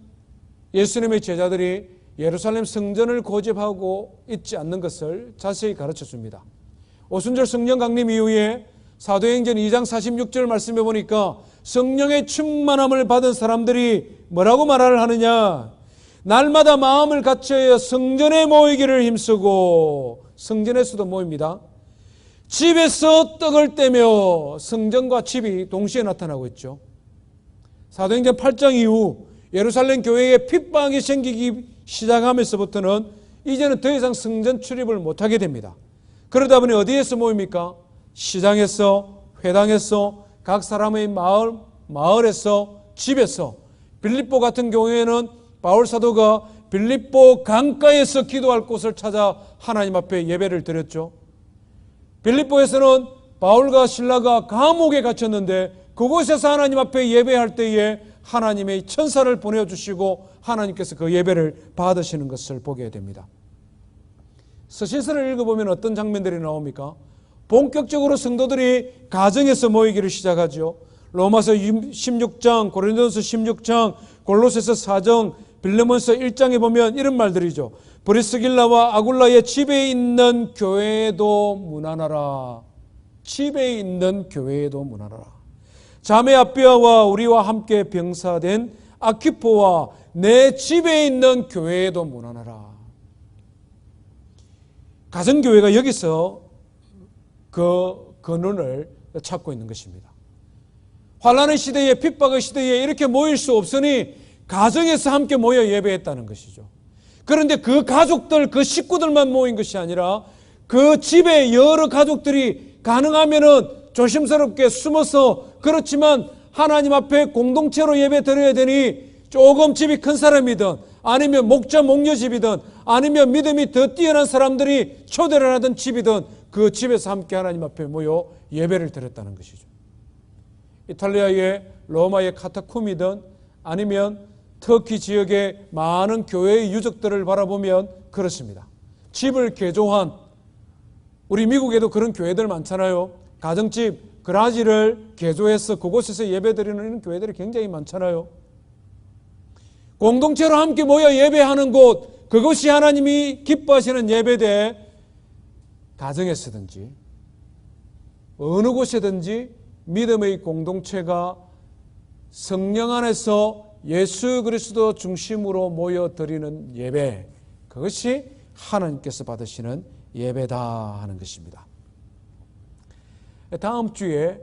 예수님의 제자들이 예루살렘 성전을 고집하고 있지 않는 것을 자세히 가르쳐 줍니다. 오순절 성령 강림 이후에 사도행전 2장 46절 말씀해 보니까 성령의 충만함을 받은 사람들이 뭐라고 말을 하느냐? 날마다 마음을 같이하여 성전에 모이기를 힘쓰고, 성전에서도 모입니다. 집에서 떡을 떼며, 성전과 집이 동시에 나타나고 있죠. 사도행전 8장 이후 예루살렘 교회에 핍박이 생기기 시작하면서부터는 이제는 더 이상 성전 출입을 못하게 됩니다. 그러다 보니 어디에서 모입니까? 시장에서, 회당에서, 각 사람의 마을에서, 집에서. 빌립보 같은 경우에는 바울 사도가 빌립보 강가에서 기도할 곳을 찾아 하나님 앞에 예배를 드렸죠. 빌립보에서는 바울과 실라가 감옥에 갇혔는데 그곳에서 하나님 앞에 예배할 때에 하나님의 천사를 보내주시고 하나님께서 그 예배를 받으시는 것을 보게 됩니다. 서신서를 읽어보면 어떤 장면들이 나옵니까? 본격적으로 성도들이 가정에서 모이기를 시작하죠. 로마서 16장, 고린도전서 16장, 골로새서 4장, 빌레몬서 1장에 보면 이런 말들이죠. 브리스길라와 아굴라의 집에 있는 교회에도 문안하라. 집에 있는 교회에도 문안하라. 자매 아비아와 우리와 함께 병사된 아키포와 내 집에 있는 교회에도 문안하라. 가정교회가 여기서 그 근원을 찾고 있는 것입니다. 환난의 시대에, 핍박의 시대에 이렇게 모일 수 없으니 가정에서 함께 모여 예배했다는 것이죠. 그런데 그 가족들, 그 식구들만 모인 것이 아니라 그 집에 여러 가족들이 가능하면은 조심스럽게 숨어서, 그렇지만 하나님 앞에 공동체로 예배 드려야 되니 조금 집이 큰 사람이든 아니면 목자 목녀 집이든 아니면 믿음이 더 뛰어난 사람들이 초대를 하던 집이든 그 집에서 함께 하나님 앞에 모여 예배를 드렸다는 것이죠. 이탈리아의 로마의 카타콤이든 아니면 터키 지역의 많은 교회의 유적들을 바라보면 그렇습니다. 집을 개조한, 우리 미국에도 그런 교회들 많잖아요. 가정집, 그라지를 개조해서 그곳에서 예배드리는 이런 교회들이 굉장히 많잖아요. 공동체로 함께 모여 예배하는 곳, 그것이 하나님이 기뻐하시는 예배대, 가정에서든지 어느 곳에든지 믿음의 공동체가 성령 안에서 예수 그리스도 중심으로 모여 드리는 예배, 그것이 하나님께서 받으시는 예배다 하는 것입니다. 다음 주에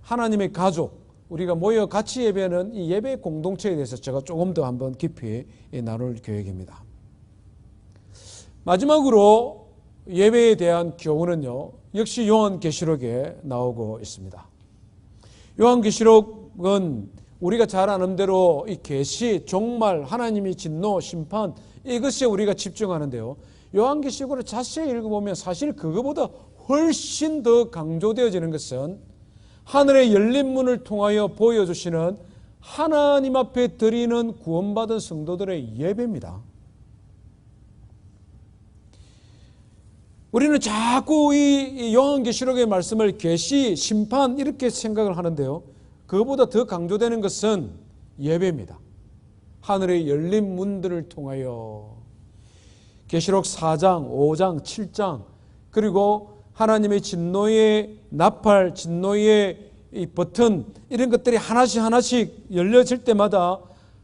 하나님의 가족, 우리가 모여 같이 예배하는 이 예배 공동체에 대해서 제가 조금 더 한번 깊이 나눌 계획입니다. 마지막으로 예배에 대한 교훈은요, 역시 요한계시록에 나오고 있습니다. 요한계시록은 우리가 잘 아는 대로 이 계시, 종말, 하나님의 진노, 심판, 이것에 우리가 집중하는데요. 요한계시록을 자세히 읽어보면 사실 그거보다 훨씬 더 강조되어지는 것은 하늘의 열린 문을 통하여 보여주시는 하나님 앞에 드리는 구원받은 성도들의 예배입니다. 우리는 자꾸 이 요한계시록의 말씀을 계시, 심판 이렇게 생각을 하는데요. 그것보다 더 강조되는 것은 예배입니다. 하늘의 열린 문들을 통하여 계시록 4장, 5장, 7장, 그리고 하나님의 진노의 나팔, 진노의 이 버튼, 이런 것들이 하나씩 열려질 때마다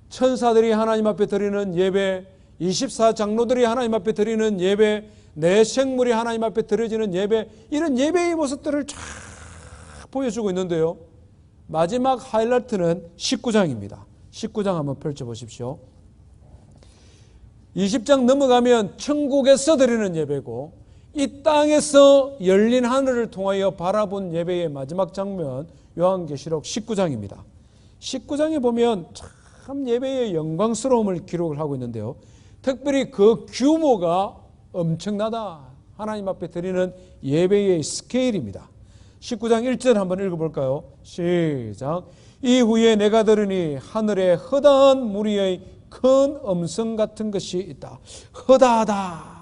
천사들이 하나님 앞에 드리는 예배, 24장로들이 하나님 앞에 드리는 예배, 내 생물이 하나님 앞에 드려지는 예배, 이런 예배의 모습들을 쫙 보여주고 있는데요. 마지막 하이라이트는 19장입니다. 19장 한번 펼쳐보십시오. 20장 넘어가면 천국에서 드리는 예배고, 이 땅에서 열린 하늘을 통하여 바라본 예배의 마지막 장면, 요한계시록 19장입니다. 19장에 보면 참 예배의 영광스러움을 기록을 하고 있는데요. 특별히 그 규모가 엄청나다. 하나님 앞에 드리는 예배의 스케일입니다. 19장 1절 한번 읽어볼까요? 시작. 이후에 내가 들으니 하늘에 허다한 무리의 큰 음성 같은 것이 있다. 허다하다.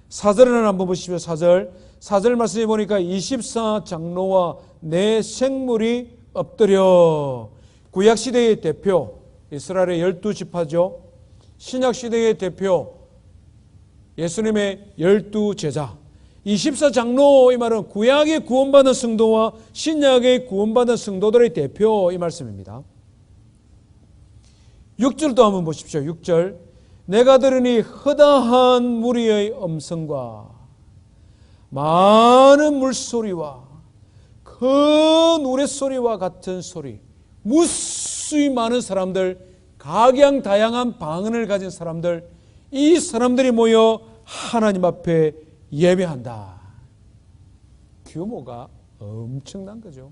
4절을 한번 보십시오. 4절 말씀에 보니까 24장로와 내 생물이 엎드려. 구약시대의 대표 이스라엘의 12지파죠. 신약시대의 대표 예수님의 12제자. 24장로 이 말은 구약의 구원받은 성도와 신약의 구원받은 성도들의 대표, 이 말씀입니다. 6절도 한번 보십시오. 6절. 내가 들으니 허다한 무리의 음성과 많은 물소리와 큰 우레소리와 같은 소리, 무수히 많은 사람들, 각양다양한 방언을 가진 사람들, 이 사람들이 모여 하나님 앞에 예배한다. 규모가 엄청난 거죠.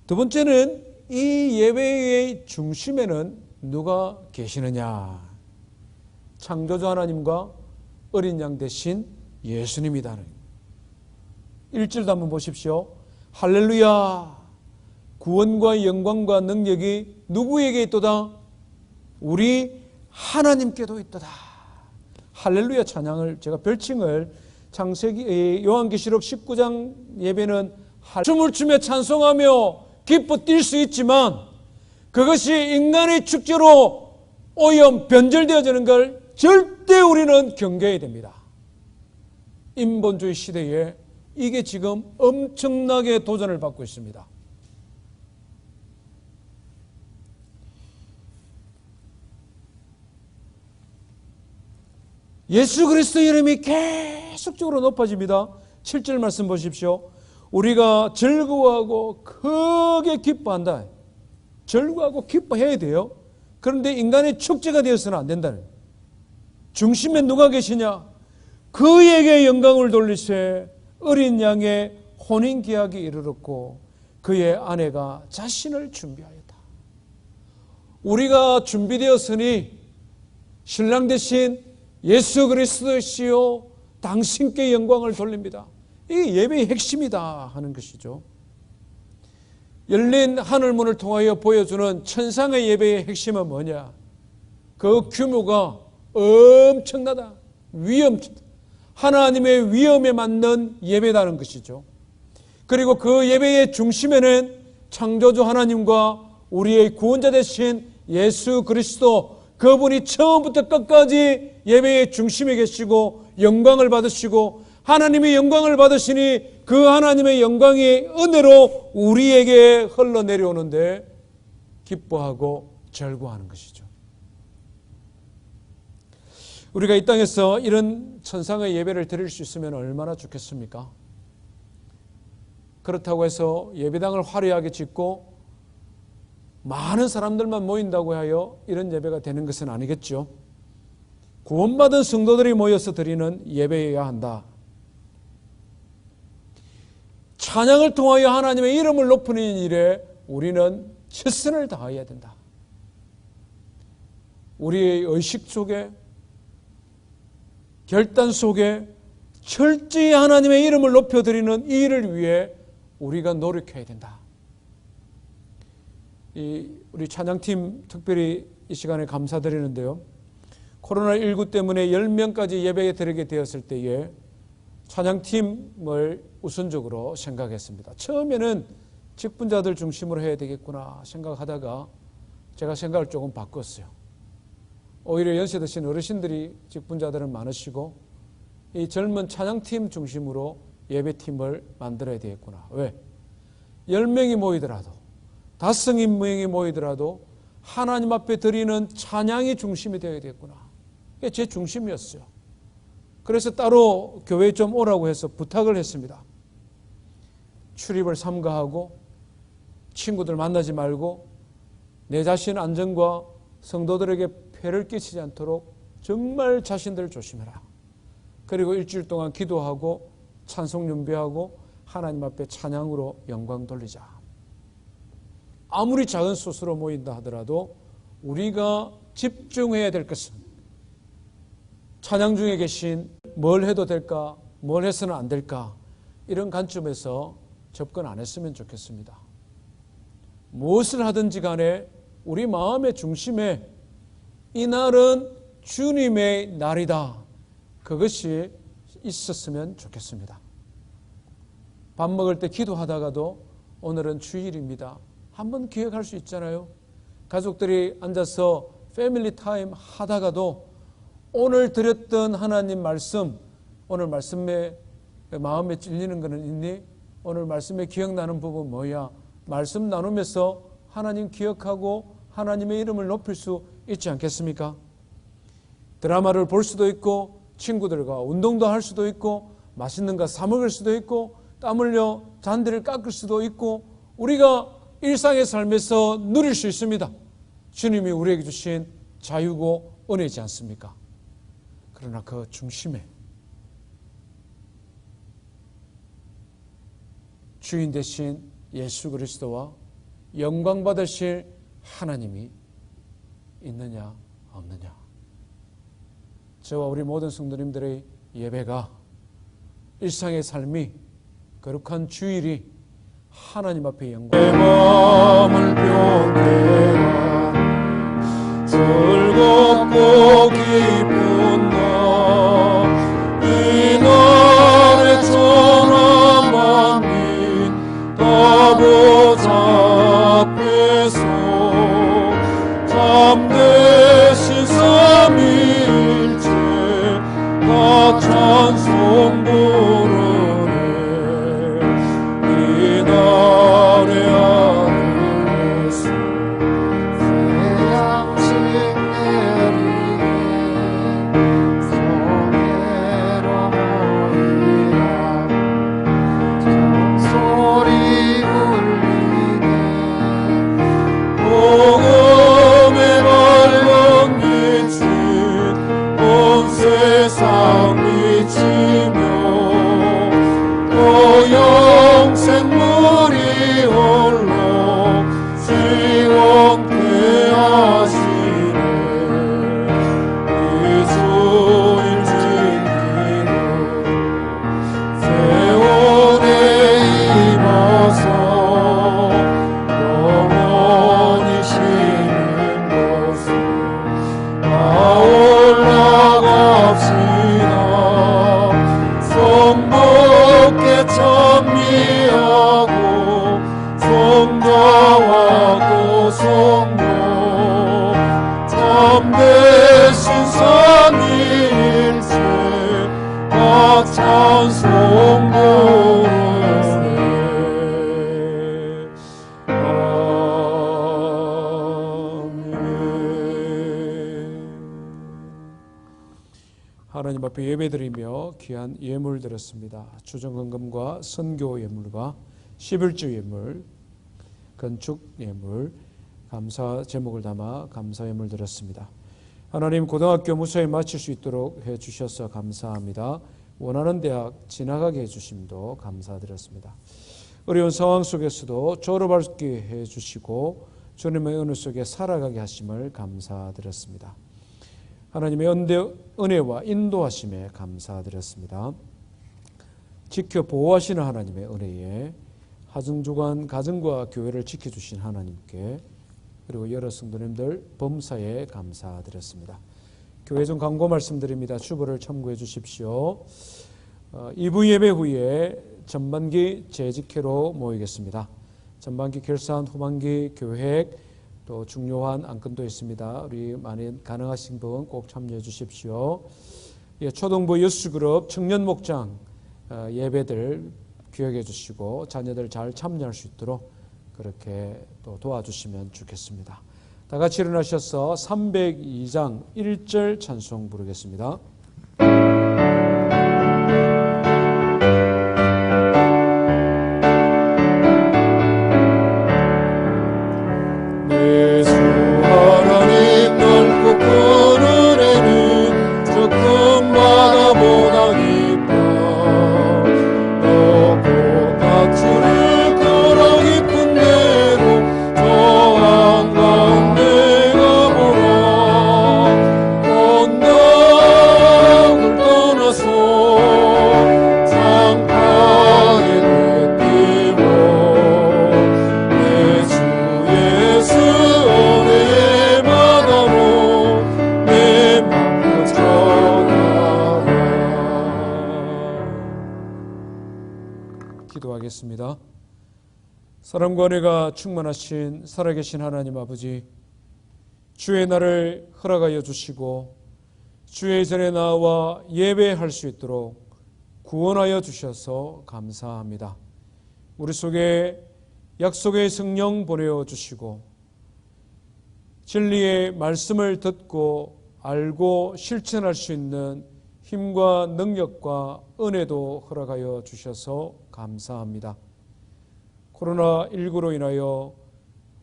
두 번째는 이 예배의 중심에는 누가 계시느냐? 창조주 하나님과 어린 양 대신 예수님이다는 1절도 한번 보십시오. 할렐루야, 구원과 영광과 능력이 누구에게 있도다? 우리 하나님께도 있도다. 할렐루야 찬양을, 제가 별칭을 창세기 요한계시록 19장 예배는 춤을 추며 찬송하며 기뻐 뛸 수 있지만 그것이 인간의 축제로 오염 변절되어지는 걸 절대 우리는 경계해야 됩니다. 인본주의 시대에 이게 지금 엄청나게 도전을 받고 있습니다. 예수 그리스도 이름이 계속적으로 높아집니다. 7절 말씀 보십시오. 우리가 즐거워하고 크게 기뻐한다. 즐거워하고 기뻐해야 돼요. 그런데 인간의 축제가 되어서는 안 된다는. 중심에 누가 계시냐? 그에게 영광을 돌리세 어린 양의 혼인계약이 이르렀고 그의 아내가 자신을 준비하였다. 우리가 준비되었으니 신랑 대신 예수 그리스도시요 당신께 영광을 돌립니다. 이게 예배의 핵심이다 하는 것이죠. 열린 하늘문을 통하여 보여주는 천상의 예배의 핵심은 뭐냐? 그 규모가 엄청나다. 하나님의 위엄에 맞는 예배라는 것이죠. 그리고 그 예배의 중심에는 창조주 하나님과 우리의 구원자 되신 예수 그리스도, 그분이 처음부터 끝까지 예배의 중심에 계시고 영광을 받으시고 하나님의 영광을 받으시니 그 하나님의 영광이 은혜로 우리에게 흘러내려오는데 기뻐하고 즐거워하는 것이죠. 우리가 이 땅에서 이런 천상의 예배를 드릴 수 있으면 얼마나 좋겠습니까? 그렇다고 해서 예배당을 화려하게 짓고 많은 사람들만 모인다고 하여 이런 예배가 되는 것은 아니겠죠. 구원받은 성도들이 모여서 드리는 예배여야 한다. 찬양을 통하여 하나님의 이름을 높이는 일에 우리는 최선을 다해야 된다. 우리의 의식 속에, 결단 속에 철저히 하나님의 이름을 높여드리는 이 일을 위해 우리가 노력해야 된다. 우리 찬양팀 특별히 이 시간에 감사드리는데요. 코로나19 때문에 10명까지 예배에 드리게 되었을 때에 찬양팀을 우선적으로 생각했습니다. 처음에는 직분자들 중심으로 해야 되겠구나 생각하다가 제가 생각을 조금 바꿨어요. 오히려 연세 드신 어르신들이 직분자들은 많으시고 이 젊은 찬양팀 중심으로 예배팀을 만들어야 되겠구나. 왜? 10명이 모이더라도 5명이 모이더라도 하나님 앞에 드리는 찬양이 중심이 되어야 되겠구나. 이게 제 중심이었어요. 그래서 따로 교회에 좀 오라고 해서 부탁을 했습니다. 출입을 삼가하고 친구들 만나지 말고 내 자신 안전과 성도들에게 폐를 끼치지 않도록 정말 자신들을 조심해라. 그리고 일주일 동안 기도하고 찬송 연비하고 하나님 앞에 찬양으로 영광 돌리자. 아무리 작은 수수로 모인다 하더라도 우리가 집중해야 될 것은 찬양 중에 계신 뭘 해도 될까, 뭘 해서는 안 될까, 이런 관점에서 접근 안 했으면 좋겠습니다. 무엇을 하든지 간에 우리 마음의 중심에 이 날은 주님의 날이다, 그것이 있었으면 좋겠습니다. 밥 먹을 때 기도하다가도 오늘은 주일입니다, 한번 기억할 수 있잖아요. 가족들이 앉아서 패밀리 타임 하다가도 오늘 드렸던 하나님 말씀, 오늘 말씀에 마음에 찔리는 거는 있니? 오늘 말씀에 기억나는 부분 뭐야? 말씀 나누면서 하나님 기억하고 하나님의 이름을 높일 수 있지 않겠습니까? 드라마를 볼 수도 있고 친구들과 운동도 할 수도 있고 맛있는 거 사 먹을 수도 있고 땀 흘려 잔디를 깎을 수도 있고 우리가 일상의 삶에서 누릴 수 있습니다. 주님이 우리에게 주신 자유고 은혜이지 않습니까? 그러나 그 중심에 주인 되신 예수 그리스도와 영광 받으실 하나님이 있느냐 없느냐. 저와 우리 모든 성도님들의 예배가 일상의 삶이 거룩한 주일이 하나님 앞에 영광. 내 마음을 변해라 즐겁고 기쁜 날이 날의 전화 만민 아버지 앞에서 참되신 삼위일체 각 찬송 부르네 이 날의 하늘에서 새 양식 내리네 성회로 모이라 종소리 울리네 복음의 밝은 빛이 온 세상 비치며 또 영생물이 홀로 지원케 하시네 이 주일 지키고 세월에 임어서 영원히 쉬는 곳에 올라갑시다 성복에 찬미하고 성가하고 성령 참되신 삼위일체 각 찬송 부르네 하나님 앞에 예배드리며 귀한 예물 드렸습니다. 주정헌금과 선교 예물과 11조 예물, 건축 예물, 감사 제목을 담아 감사 예물 드렸습니다. 하나님 고등학교 무사히 마칠 수 있도록 해주셔서 감사합니다. 원하는 대학 진학하게 해주심도 감사드렸습니다. 어려운 상황 속에서도 졸업할 수 있게 해주시고 주님의 은혜 속에 살아가게 하심을 감사드렸습니다. 하나님의 은혜와 인도하심에 감사드렸습니다. 지켜 보호하시는 하나님의 은혜에 하중주간 가정과 교회를 지켜주신 하나님께 그리고 여러 성도님들 범사에 감사드렸습니다. 교회 중 광고 말씀드립니다. 주보를 참고해 주십시오. 2부 예배 후에 전반기 재직회로 모이겠습니다. 전반기 결산, 후반기 계획 또 중요한 안건도 있습니다. 우리 많이 가능하신 분 꼭 참여해 주십시오. 초등부 여수그룹 청년 목장 예배들 기억해 주시고 자녀들 잘 참여할 수 있도록 그렇게 또 도와주시면 좋겠습니다. 다 같이 일어나셔서 302장 1절 찬송 부르겠습니다. 내 주 하나님 넓고 큰 은혜는 저 큰 바다보다 깊다 높고 가치를 끌어 깊은 대로 저 한가운데 가보라 온 땅을 떠나서 상하게 되띠고 내 주 예수 은혜의 바다로 내 맘을 전하라. 기도하겠습니다. 사랑과 은혜가 충만하신 살아계신 하나님 아버지, 주의 날을 허락하여 주시고 주의 전에 나와 예배할 수 있도록 구원하여 주셔서 감사합니다. 우리 속에 약속의 성령 보내어 주시고 진리의 말씀을 듣고 알고 실천할 수 있는 힘과 능력과 은혜도 허락하여 주셔서 감사합니다. 코로나19로 인하여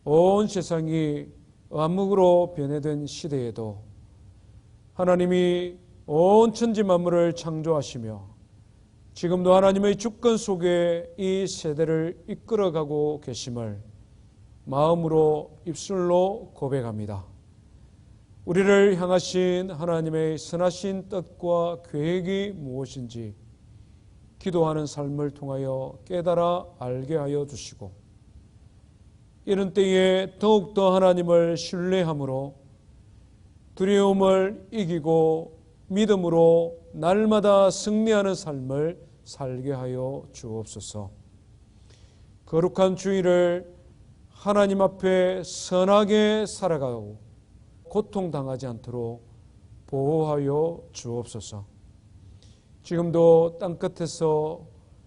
온 세상이 암흑으로 변해든 시대에도 하나님이 온 천지 만물을 창조하시며 지금도 하나님의 주권 속에 이 세대를 이끌어가고 계심을 마음으로 입술로 고백합니다. 우리를 향하신 하나님의 선하신 뜻과 계획이 무엇인지 기도하는 삶을 통하여 깨달아 알게 하여 주시고, 이런 때에 더욱더 하나님을 신뢰함으로 두려움을 이기고 믿음으로 날마다 승리하는 삶을 살게 하여 주옵소서. 거룩한 주일을 하나님 앞에 선하게 살아가고 고통당하지 않도록 보호하여 주옵소서. 지금도 땅끝에서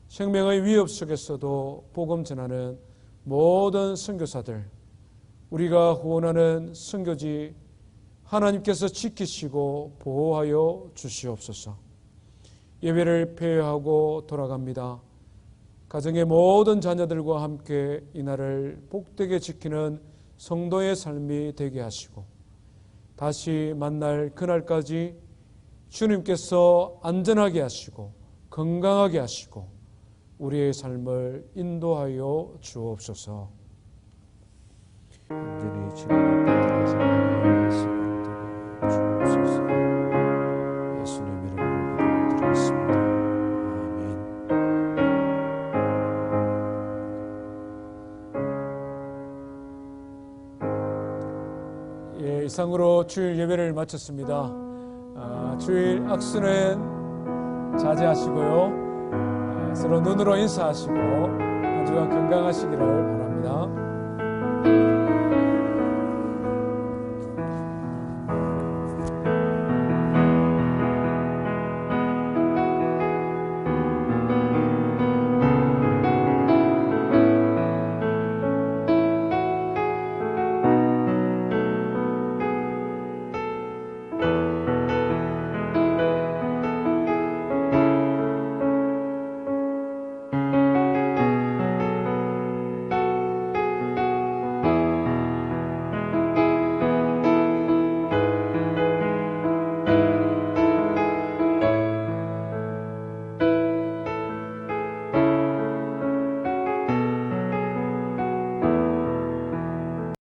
생명의 위협 속에서도 복음 전하는 모든 선교사들, 우리가 후원하는 선교지 하나님께서 지키시고 보호하여 주시옵소서. 예배를 폐회하고 돌아갑니다. 가정의 모든 자녀들과 함께 이날을 복되게 지키는 성도의 삶이 되게 하시고, 다시 만날 그날까지 주님께서 안전하게 하시고 건강하게 하시고 우리의 삶을 인도하여 주옵소서. 온전히 지금 주옵소서. 예수님 이름으로 기도드리겠습니다. 아멘. 예, 이상으로 주일 예배를 마쳤습니다. 주일 악수는 자제하시고요. 서로 눈으로 인사하시고 한 주간 건강하시기를 바랍니다.